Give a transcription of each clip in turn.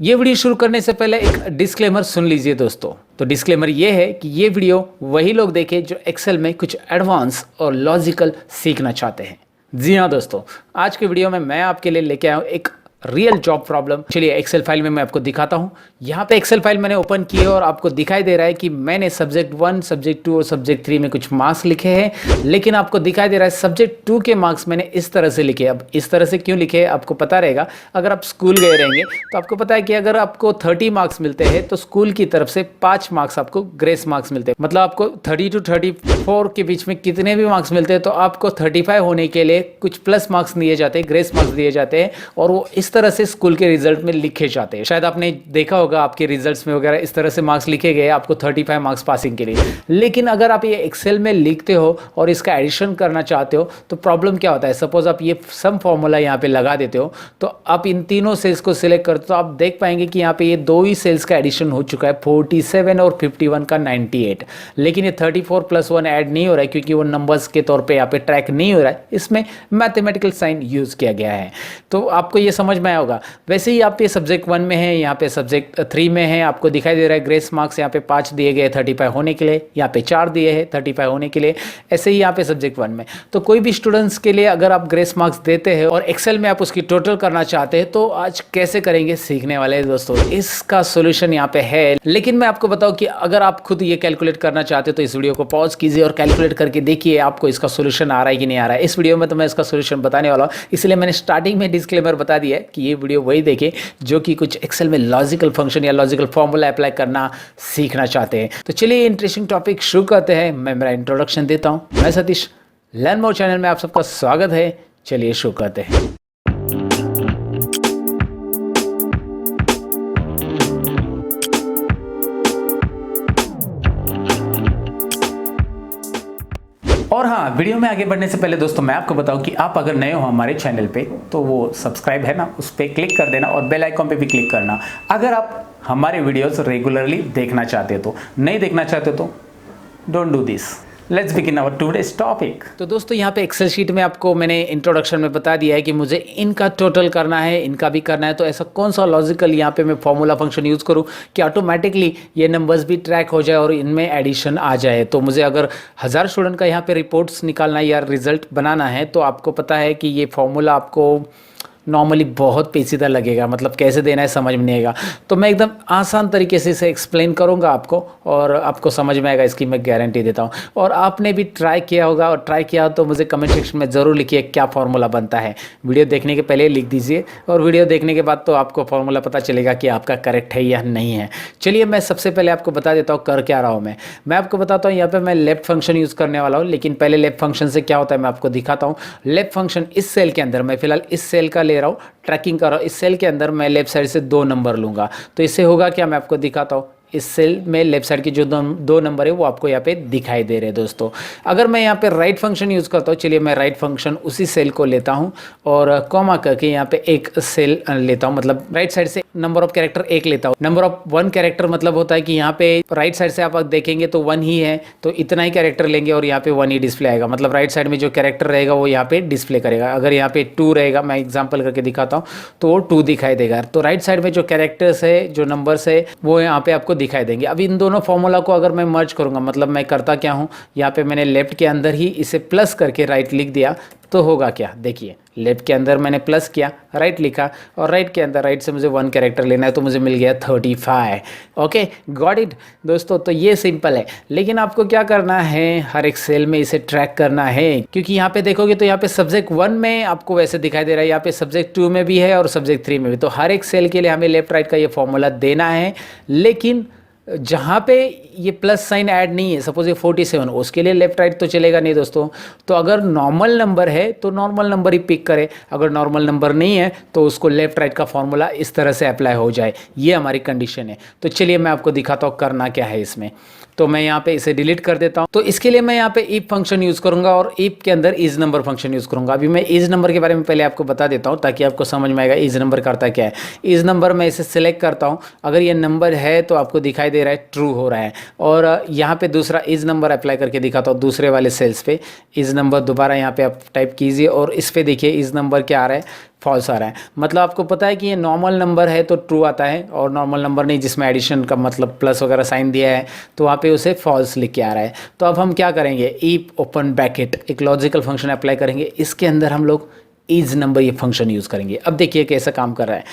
ये वीडियो शुरू करने से पहले एक डिस्क्लेमर सुन लीजिए दोस्तों। तो डिस्क्लेमर ये है कि ये वीडियो वही लोग देखें जो एक्सेल में कुछ एडवांस और लॉजिकल सीखना चाहते हैं। जी हाँ दोस्तों, आज के वीडियो में मैं आपके लिए लेके आया हूँ एक रियल जॉब प्रॉब्लम। चलिए एक्सेल फाइल में मैं आपको दिखाता हूँ। यहाँ पे एक्सेल फाइल मैंने ओपन की है और आपको दिखाई दे रहा है कि मैंने सब्जेक्ट 1, सब्जेक्ट 2 और सब्जेक्ट 3 में कुछ मार्क्स लिखे हैं, लेकिन आपको दिखाई दे रहा है सब्जेक्ट 2 के मार्क्स मैंने इस तरह से लिखे। अब इस तरह से क्यों लिखे आपको पता रहेगा। अगर आप स्कूल गए रहेंगे तो आपको पता है कि अगर आपको 30 मार्क्स मिलते हैं तो स्कूल की तरफ से 5 मार्क्स आपको ग्रेस मार्क्स मिलते हैं। मतलब आपको 30 to 34 के बीच में कितने भी मार्क्स मिलते हैं तो आपको 35 होने के लिए कुछ प्लस मार्क्स दिए जाते हैं, ग्रेस मार्क्स दिए जाते हैं, और वो इस तरह से स्कूल के रिजल्ट में लिखे जाते हैं। शायद आपने देखा होगा आपके रिजल्ट्स में वगैरह इस तरह से मार्क्स लिखे गए आपको 35 मार्क्स पासिंग के लिए। लेकिन अगर आप ये एक्सेल में लिखते हो और इसका एडिशन करना चाहते हो तो प्रॉब्लम क्या होता है। सपोज आप ये सम फॉर्मूला यहाँ पे लगा देते हो तो आप इन तीनों सेल्स को सिलेक्ट करते हो तो आप देख पाएंगे कि यहाँ पे ये दो ही सेल्स का एडिशन हो चुका है, 47 और 51 का 98। लेकिन ये 34 + 1 ऐड नहीं हो रहा है क्योंकि वो नंबर्स के तौर पर यहाँ पे ट्रैक नहीं हो रहा है, इसमें मैथमेटिकल साइन यूज किया गया है। तो आपको ये समझ में आया होगा। वैसे ही आप ये सब्जेक्ट 1 में है, यहाँ पे सब्जेक्ट 3 में है, आपको दिखाई दे रहा है ग्रेस मार्क्स यहाँ पे 5 दिए गए 35 होने के लिए, यहाँ पे 4 दिए हैं 35 होने के लिए। ऐसे ही यहाँ पे सब्जेक्ट 1 में तो कोई भी स्टूडेंट्स के लिए अगर आप ग्रेस मार्क्स देते हैं और एक्सेल में आप उसकी टोटल करना चाहते हैं तो आज कैसे करेंगे सीखने वाले हैं दोस्तों। इसका सोल्यूशन यहाँ पे है, लेकिन मैं आपको बताऊँ कि अगर आप खुद ये कैलकुलेट करना चाहते हो तो इस वीडियो को पॉज कीजिए और कैलकुलेट करके देखिए आपको इसका सोल्यूशन आ रहा है कि नहीं आ रहा है। इस वीडियो में तो मैं इसका सोल्यूशन बताने वाला हूँ, इसलिए मैंने स्टार्टिंग में डिस्क्लेमर बता दिया है कि ये वीडियो वही देखें जो कि कुछ एक्सेल में लॉजिकल फंक्शन या लॉजिकल फॉर्मूला अप्लाई करना सीखना चाहते हैं। तो चलिए इंटरेस्टिंग टॉपिक शुरू करते हैं। मैं मेरा इंट्रोडक्शन देता हूं। मैं सतीश, लर्न मोर चैनल में आप सबका स्वागत है। चलिए शुरू करते हैं। और हाँ, वीडियो में आगे बढ़ने से पहले दोस्तों मैं आपको बताऊं कि आप अगर नए हो हमारे चैनल पे तो वो सब्सक्राइब है ना, उस पर क्लिक कर देना और बेल आइकॉन पे भी क्लिक करना अगर आप हमारे वीडियोस रेगुलरली देखना चाहते हो। तो नहीं देखना चाहते तो don't do this. Let's begin our today's topic. तो दोस्तों यहाँ पे एक्सेल शीट में आपको मैंने इंट्रोडक्शन में बता दिया है कि मुझे इनका टोटल करना है, इनका भी करना है। तो ऐसा कौन सा लॉजिकल यहाँ पे मैं फॉर्मूला फंक्शन यूज़ करूँ कि ऑटोमेटिकली ये नंबर्स भी ट्रैक हो जाए और इनमें एडिशन आ जाए। तो मुझे अगर 1000 स्टूडेंट का यहाँ पे रिपोर्ट्स निकालना है या रिजल्ट बनाना है तो आपको पता है कि ये फॉर्मूला आपको नॉर्मली बहुत पेचीदा लगेगा, मतलब कैसे देना है समझ में नहीं आएगा। तो मैं एकदम आसान तरीके से इसे एक्सप्लेन करूंगा आपको और आपको समझ में आएगा, इसकी मैं गारंटी देता हूं। और आपने भी ट्राई किया होगा, और ट्राई किया तो मुझे कमेंट सेक्शन में ज़रूर लिखिए क्या फार्मूला बनता है। वीडियो देखने के पहले लिख दीजिए और वीडियो देखने के बाद तो आपको फार्मूला पता चलेगा कि आपका करेक्ट है या नहीं है। चलिए मैं सबसे पहले आपको बता देता हूँ कर क्या रहा हूँ। मैं आपको बताता हूँ यहाँ पर मैं लेफ्ट फंक्शन यूज़ करने वाला हूँ, लेकिन पहले लेफ्ट फंक्शन से क्या होता है मैं आपको दिखाता हूँ। लेफ्ट फंक्शन इस सेल के अंदर, मैं फिलहाल इस सेल का ले रहा हूँ, ट्रैकिंग कर रहा हूँ। इस सेल के अंदर मैं लेफ्ट साइड से 2 नंबर लूँगा। तो इससे होगा क्या मैं आपको दिखाता हूँ। इस सेल में लेफ्ट साइड के जो 2 नंबर है वो आपको यहाँ पे दिखाई दे रहे हैं दोस्तों। अगर मैं यहाँ पे राइट फंक्शन यूज़ करता हूँ, चलिए मैं राइट फंक्शन उसी सेल को लेता हूँ और कॉमा करके यहाँ पे एक सेल लेता हूँ, मतलब राइट साइड से नंबर ऑफ कैरेक्टर 1 लेता हूँ। नंबर ऑफ 1 कैरेक्टर मतलब होता है कि यहाँ पे राइट साइड से आप देखेंगे तो 1 ही है, तो इतना ही कैरेक्टर लेंगे और यहाँ पे 1 ही डिस्प्ले आएगा। मतलब राइट साइड में जो कैरेक्टर रहेगा वो यहाँ पे डिस्प्ले करेगा। अगर यहाँ पे 2 रहेगा, मैं एग्जाम्पल करके दिखाता हूँ, तो वो 2 दिखाई देगा। तो राइट साइड में जो कैरेक्टर्स है, जो नंबर्स है, वो यहाँ पे आपको दिखाई देंगे। अब इन दोनों फॉर्मूला को अगर मैं मर्ज करूँगा, मतलब मैं करता क्या हूँ, यहाँ पे मैंने लेफ्ट के अंदर ही इसे प्लस करके राइट लिख दिया, तो होगा क्या देखिए। लेफ्ट के अंदर मैंने प्लस किया, राइट लिखा, और राइट के अंदर राइट से मुझे 1 कैरेक्टर लेना है तो मुझे मिल गया 35। ओके, गॉट इट दोस्तों। तो ये सिंपल है, लेकिन आपको क्या करना है, हर एक सेल में इसे ट्रैक करना है। क्योंकि यहाँ पे देखोगे तो यहाँ पे सब्जेक्ट 1 में आपको वैसे दिखाई दे रहा है, यहाँ पे सब्जेक्ट 2 में भी है और सब्जेक्ट 3 में भी। तो हर एक सेल के लिए हमें लेफ्ट राइट का ये फॉर्मूला देना है। लेकिन जहाँ पे ये प्लस साइन ऐड नहीं है, सपोज ये 47, उसके लिए लेफ्ट राइट तो चलेगा नहीं दोस्तों। तो अगर नॉर्मल नंबर है तो नॉर्मल नंबर ही पिक करें, अगर नॉर्मल नंबर नहीं है तो उसको लेफ्ट राइट का फॉर्मूला इस तरह से अप्लाई हो जाए। ये हमारी कंडीशन है। तो चलिए मैं आपको दिखाता हूँ करना क्या है इसमें। तो मैं यहाँ पे इसे डिलीट कर देता हूँ। तो इसके लिए मैं यहाँ पे इफ फंक्शन यूज़ करूँगा और इफ के अंदर इज नंबर फंक्शन यूज़ करूँगा। अभी मैं इज नंबर के बारे में पहले आपको बता देता हूँ ताकि आपको समझ में आएगा इज नंबर करता क्या है। इज नंबर मैं इसे सिलेक्ट करता हूँ, अगर ये नंबर है तो आपको दिखाई दे रहा है ट्रू हो रहा है। और यहाँ पे दूसरा इज नंबर अप्लाई करके दिखाता हूँ दूसरे वाले सेल्स पे। इज नंबर दोबारा यहाँ पे आप टाइप कीजिए और इस पर देखिए इज नंबर क्या आ रहा है, फॉल्स आ रहा है। मतलब आपको पता है कि ये नॉर्मल नंबर है तो ट्रू आता है, और नॉर्मल नंबर नहीं जिसमें एडिशन का मतलब प्लस वगैरह साइन दिया है तो वहाँ पे उसे फॉल्स लिख के आ रहा है। तो अब हम क्या करेंगे, ई ओपन ब्रैकेट एक लॉजिकल फंक्शन अप्लाई करेंगे, इसके अंदर हम लोग इज नंबर ये फंक्शन यूज़ करेंगे। अब देखिए कैसा काम कर रहा है।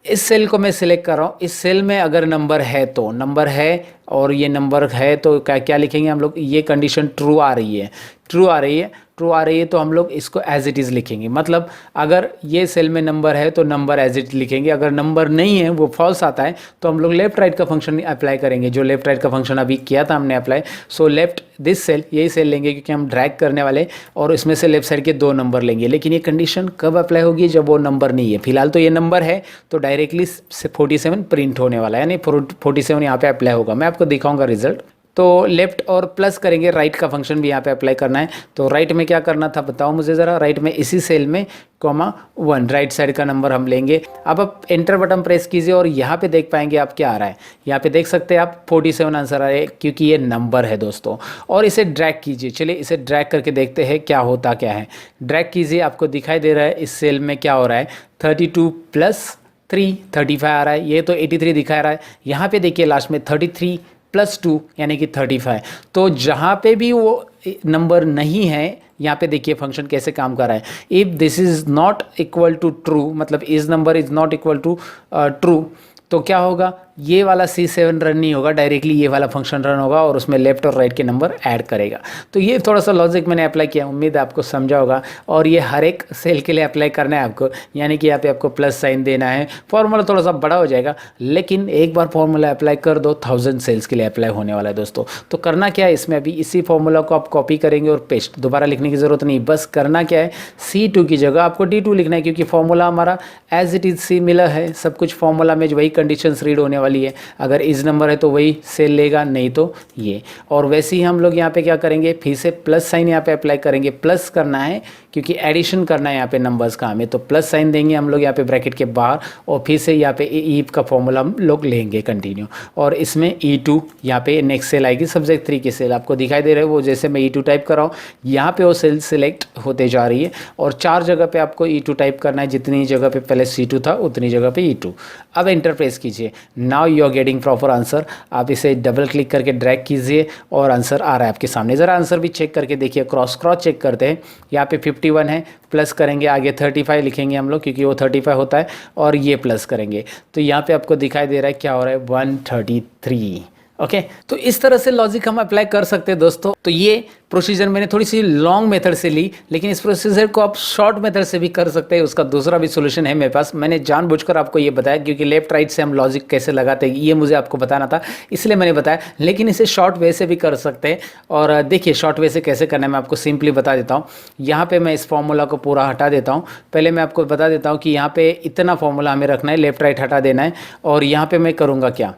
इस सेल को मैं सिलेक्ट कर रहा हूँ, इस सेल में अगर नंबर है तो नंबर है, और ये नंबर है तो क्या क्या लिखेंगे हम लोग, ये कंडीशन ट्रू आ रही है, ट्रू आ रही है, ट्रू आ रही है तो हम लोग इसको एज इट इज़ लिखेंगे। मतलब अगर ये सेल में नंबर है तो नंबर एज इट लिखेंगे, अगर नंबर नहीं है वो फॉल्स आता है तो हम लोग लेफ्ट राइट का फंक्शन अप्लाई करेंगे, जो लेफ्ट राइट का फंक्शन अभी किया था हमने apply. So left this cell, यही सेल लेंगे क्योंकि हम ड्रैग करने वाले, और इसमें से लेफ्ट साइड के 2 नंबर लेंगे। लेकिन ये कंडीशन कब अप्लाई होगी, जब वो नंबर नहीं है। फिलहाल तो ये नंबर है तो डायरेक्टली 47 प्रिंट होने वाला है, यानी 47 यहाँ पे अप्लाई होगा। मैं आपको दिखाऊंगा रिजल्ट। तो लेफ्ट और प्लस करेंगे, राइट का फंक्शन भी यहाँ पे अप्लाई करना है। तो राइट में क्या करना था बताओ मुझे ज़रा। राइट में इसी सेल में कॉमा 1 राइट साइड का नंबर हम लेंगे। अब आप एंटर बटन प्रेस कीजिए और यहाँ पे देख पाएंगे आप क्या आ रहा है। यहाँ पे देख सकते हैं आप 47 आंसर आ रहा है, क्योंकि ये नंबर है दोस्तों। और इसे ड्रैग कीजिए, चलिए इसे ड्रैग करके देखते हैं क्या होता क्या है। ड्रैग कीजिए, आपको दिखाई दे रहा है इस सेल में क्या हो रहा है, 32 प्लस 3 35 आ रहा है। ये तो 83 दिखा रहा है। यहाँ पे देखिए लास्ट में 33 प्लस 2 यानी कि 35। तो जहाँ पे भी वो नंबर नहीं है, यहाँ पे देखिए फंक्शन कैसे काम कर रहा है। If this is not equal to true, मतलब इस number is not equal to true, तो क्या होगा, ये वाला C7 रन नहीं होगा, डायरेक्टली ये वाला फंक्शन रन होगा और उसमें लेफ्ट और राइट के नंबर ऐड करेगा। तो ये थोड़ा सा लॉजिक मैंने अप्लाई किया, उम्मीद है आपको समझा होगा। और ये हर एक सेल के लिए अप्लाई करना है आपको, यानी कि यहाँ पे आपको प्लस साइन देना है। फॉर्मूला थोड़ा सा बड़ा हो जाएगा, लेकिन एक बार फॉर्मूला अप्लाई कर दो 1000 सेल्स के लिए अप्लाई होने वाला है दोस्तों। तो करना क्या है इसमें, अभी इसी फॉर्मूला को आप कॉपी करेंगे और पेस्ट, दोबारा लिखने की ज़रूरत नहीं। बस करना क्या है, C2 की जगह आपको D2 लिखना है, क्योंकि फॉर्मूला हमारा एज इट इज़ सिमिलर है। सब कुछ फॉर्मूला में वही कंडीशंस रीड होने वाली है। अगर इस नंबर है तो वही सेल लेगा, नहीं तो ये। और वैसे ही हम लोग यहाँ पे क्या करेंगे, फिर से प्लस साइन यहाँ पे अप्लाई करेंगे। प्लस करना है क्योंकि एडिशन करना है यहाँ पे नंबर्स का हमें, तो प्लस साइन देंगे हम लोग यहाँ पे ब्रैकेट के बाहर, और फिर से यहाँ पे ईफ का फॉर्मूला हम लोग लेंगे कंटिन्यू। और इसमें E2 यहाँ पे नेक्स्ट सेल आएगी, सब्जेक्ट 3 की सेल आपको दिखाई दे रहे हो। वो जैसे मैं E2 टाइप कर रहा हूँ, यहाँ पे वो सेल सिलेक्ट होते जा रही है, और 4 जगह पे आपको E2 टाइप करना है। जितनी जगह पे पहले C2 था उतनी जगह पे E2। अब एंटर प्रेस कीजिए, now you are getting proper answer. आप इसे डबल क्लिक करके ड्रैग कीजिए और आंसर आ रहा है आपके सामने। ज़रा आंसर भी चेक करके देखिए, क्रॉस चेक करते हैं। यहाँ पे 51 है, प्लस करेंगे आगे 35 लिखेंगे हम लोग, क्योंकि वो 35 होता है, और ये प्लस करेंगे तो यहाँ पे आपको दिखाई दे रहा है क्या हो रहा है, 133। ओके, तो इस तरह से लॉजिक हम अप्लाई कर सकते हैं दोस्तों। तो ये प्रोसीजर मैंने थोड़ी सी लॉन्ग मेथड से ली, लेकिन इस प्रोसीजर को आप शॉर्ट मेथड से भी कर सकते हैं। उसका दूसरा भी सोल्यूशन है मेरे पास। मैंने जानबूझकर आपको ये बताया क्योंकि लेफ्ट राइट से हम लॉजिक कैसे लगाते हैं ये मुझे आपको बताना था, इसलिए मैंने बताया। लेकिन इसे शॉर्ट वे से भी कर सकते हैं। और देखिए शॉर्ट वे से कैसे करना है मैं आपको सिंपली बता देता हूँ। यहाँ पर मैं इस फॉर्मूला को पूरा हटा देता हूँ। पहले मैं आपको बता देता हूँ कि यहाँ पर इतना फॉर्मूला हमें रखना है, लेफ्ट राइट हटा देना है। और यहाँ पर मैं करूँगा क्या,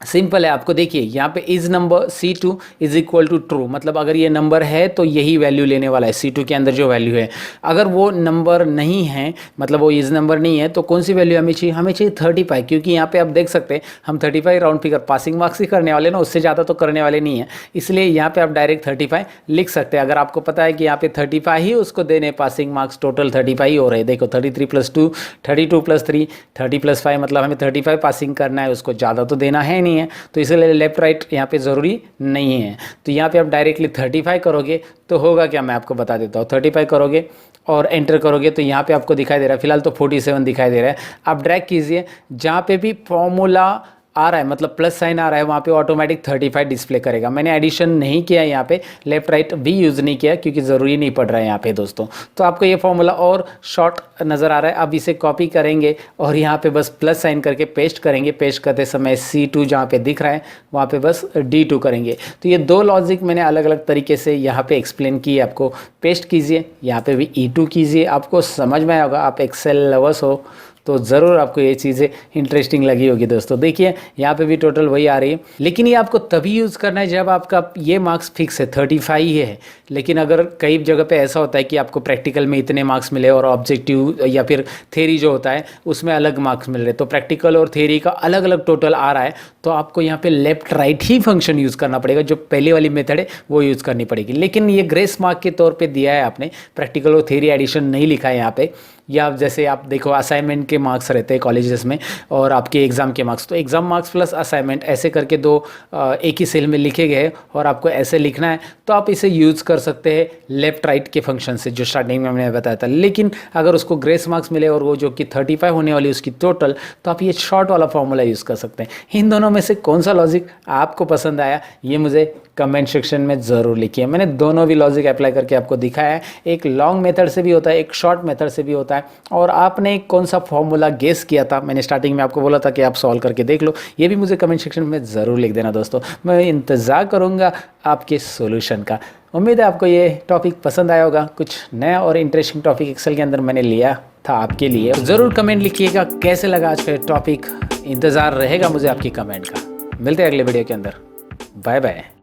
सिंपल है। आपको देखिए यहाँ पे is number C2 is equal to true, मतलब अगर ये नंबर है तो यही वैल्यू लेने वाला है C2 के अंदर जो वैल्यू है। अगर वो नंबर नहीं है, मतलब वो इज नंबर नहीं है, तो कौन सी वैल्यू हमें चाहिए, हमें चाहिए 35, क्योंकि यहाँ पे आप देख सकते हैं हम 35 राउंड फिगर पासिंग मार्क्स ही करने वाले ना, उससे ज़्यादा तो करने वाले नहीं है। इसलिए यहाँ पे आप डायरेक्ट 35 लिख सकते हैं। अगर आपको पता है कि यहाँ पे 35 ही उसको देने पासिंग मार्क्स, टोटल 35 ही हो रहे हैं। देखो 33 + 2 32 + 3 30 + 5, मतलब हमें 35 पासिंग करना है, उसको ज़्यादा तो देना है नहीं है। तो इसलिए लेफ्ट राइट यहाँ पे ज़रूरी नहीं है। तो यहाँ पे आप डायरेक्टली 35 करोगे तो होगा क्या, मैं आपको बता देता हूँ। 35 करोगे और एंटर करोगे तो यहाँ पे आपको दिखाई दे रहा है, फिलहाल तो 47 दिखाई दे रहा है। आप ड्रैग कीजिए, जहाँ पे भी फॉर्मूला आ रहा है, मतलब प्लस साइन आ रहा है, वहाँ पे ऑटोमेटिक 35 डिस्प्ले करेगा। मैंने एडिशन नहीं किया यहाँ पे, लेफ्ट राइट भी यूज़ नहीं किया क्योंकि ज़रूरी नहीं पड़ रहा है यहाँ पे दोस्तों। तो आपको ये फॉर्मूला और शॉर्ट नज़र आ रहा है। अब इसे कॉपी करेंगे और यहाँ पे बस प्लस साइन करके पेस्ट करेंगे। पेस्ट करते समय C2 जहाँ पे दिख रहा है वहाँ पे बस D2 करेंगे। तो ये 2 लॉजिक मैंने अलग अलग तरीके से यहाँ पे एक्सप्लेन किए आपको। पेस्ट कीजिए, यहाँ पे भी E2 कीजिए, आपको समझ में आएगा। आप एक्सेल लवर्स हो तो ज़रूर आपको ये चीज़ें इंटरेस्टिंग लगी होगी दोस्तों। देखिए यहाँ पे भी टोटल वही आ रही है, लेकिन ये आपको तभी यूज़ करना है जब आपका ये मार्क्स फिक्स है, 35 ही है। लेकिन अगर कई जगह पे ऐसा होता है कि आपको प्रैक्टिकल में इतने मार्क्स मिले और ऑब्जेक्टिव या फिर थेरी जो होता है उसमें अलग मार्क्स मिल रहे, तो प्रैक्टिकल और थेरी का अलग अलग टोटल आ रहा है, तो आपको यहाँ पे लेफ्ट राइट ही फंक्शन यूज़ करना पड़ेगा। जो पहले वाली मेथड है वो यूज़ करनी पड़ेगी। लेकिन ये ग्रेस मार्क के तौर पर दिया है आपने, प्रैक्टिकल और थेरी एडिशन नहीं लिखा है यहाँ पे। या जैसे आप देखो असाइनमेंट के मार्क्स रहते हैं कॉलेजेस में और आपके एग्ज़ाम के मार्क्स, तो एग्ज़ाम मार्क्स प्लस असाइनमेंट ऐसे करके दो एक ही सेल में लिखे गए और आपको ऐसे लिखना है, तो आप इसे यूज़ कर सकते हैं लेफ़्ट राइट के फंक्शन से जो स्टार्टिंग में मैंने बताया था। लेकिन अगर उसको ग्रेस मार्क्स मिले और वो जो कि 35 होने वाली उसकी टोटल, तो आप ये शॉर्ट वाला फॉर्मूला यूज़ कर सकते हैं। इन दोनों में से कौन सा लॉजिक आपको पसंद आया ये मुझे कमेंट सेक्शन में ज़रूर लिखिए। मैंने दोनों भी लॉजिक अप्लाई करके आपको दिखाया है, एक लॉन्ग मेथड से भी होता है, एक शॉर्ट मेथड से भी होता है। और आपने कौन सा फॉर्मूला गेस किया था, मैंने स्टार्टिंग में आपको बोला था कि आप सॉल्व करके देख लो, ये भी मुझे कमेंट सेक्शन में ज़रूर लिख देना दोस्तों। मैं इंतज़ार करूँगा आपके सोल्यूशन का। उम्मीद है आपको ये टॉपिक पसंद आया होगा। कुछ नया और इंटरेस्टिंग टॉपिक एक्सेल के अंदर मैंने लिया था आपके लिए। ज़रूर कमेंट लिखिएगा कैसे लगा आज का टॉपिक। इंतज़ार रहेगा मुझे आपकी कमेंट का। मिलते हैं अगले वीडियो के अंदर। Bye bye.